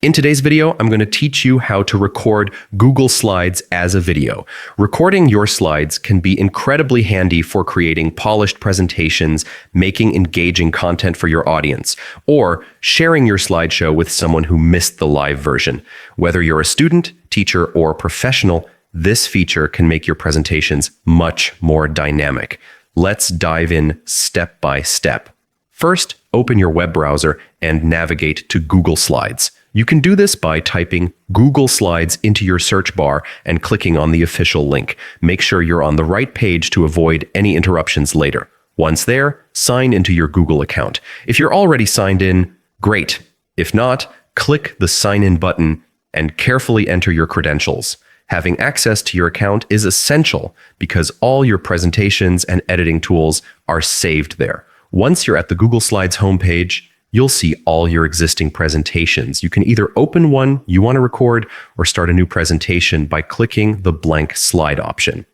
In today's video, I'm going to teach you how to record Google Slides as a video. Recording your slides can be incredibly handy for creating polished presentations, making engaging content for your audience, or sharing your slideshow with someone who missed the live version. Whether you're a student, teacher, or professional, this feature can make your presentations much more dynamic. Let's dive in step by step. First, open your web browser and navigate to Google Slides. You can do this by typing Google Slides into your search bar and clicking on the official link. Make sure you're on the right page to avoid any interruptions later. Once there, sign into your Google account. If you're already signed in, great. If not, click the Sign In button and carefully enter your credentials. Having access to your account is essential because all your presentations and editing tools are saved there. Once you're at the Google Slides homepage, you'll see all your existing presentations. You can either open one you want to record or start a new presentation by clicking the blank slide option.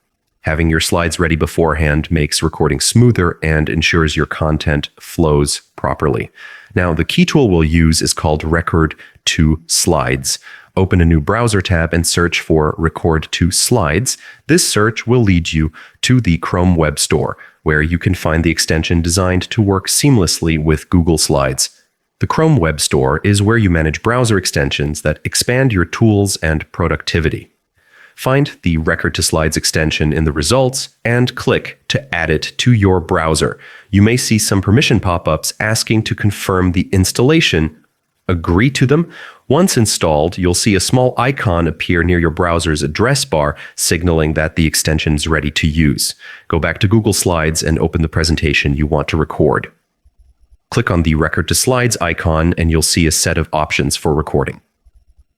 Having your slides ready beforehand makes recording smoother and ensures your content flows properly. Now, the key tool we'll use is called Record to Slides. Open a new browser tab and search for Record to Slides. This search will lead you to the Chrome Web Store, where you can find the extension designed to work seamlessly with Google Slides. The Chrome Web Store is where you manage browser extensions that expand your tools and productivity. Find the Record to Slides extension in the results and click to add it to your browser. You may see some permission pop-ups asking to confirm the installation. Agree to them. Once installed, you'll see a small icon appear near your browser's address bar, signaling that the extension is ready to use. Go back to Google Slides and open the presentation you want to record. Click on the Record to Slides icon and you'll see a set of options for recording.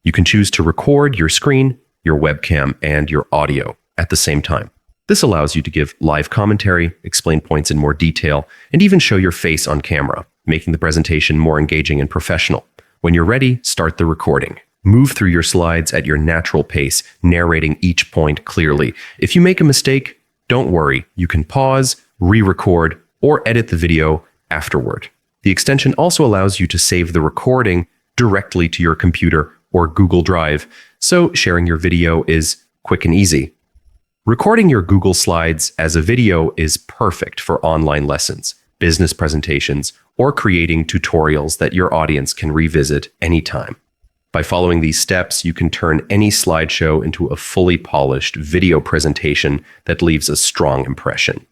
You can choose to record your screen, your webcam, and your audio at the same time. This allows you to give live commentary, explain points in more detail, and even show your face on camera, making the presentation more engaging and professional. When you're ready, start the recording. Move through your slides at your natural pace, narrating each point clearly. If you make a mistake, don't worry. You can pause, re-record, or edit the video afterward. The extension also allows you to save the recording directly to your computer or Google Drive, so sharing your video is quick and easy. Recording your Google Slides as a video is perfect for online lessons, business presentations, or creating tutorials that your audience can revisit anytime. By following these steps, you can turn any slideshow into a fully polished video presentation that leaves a strong impression.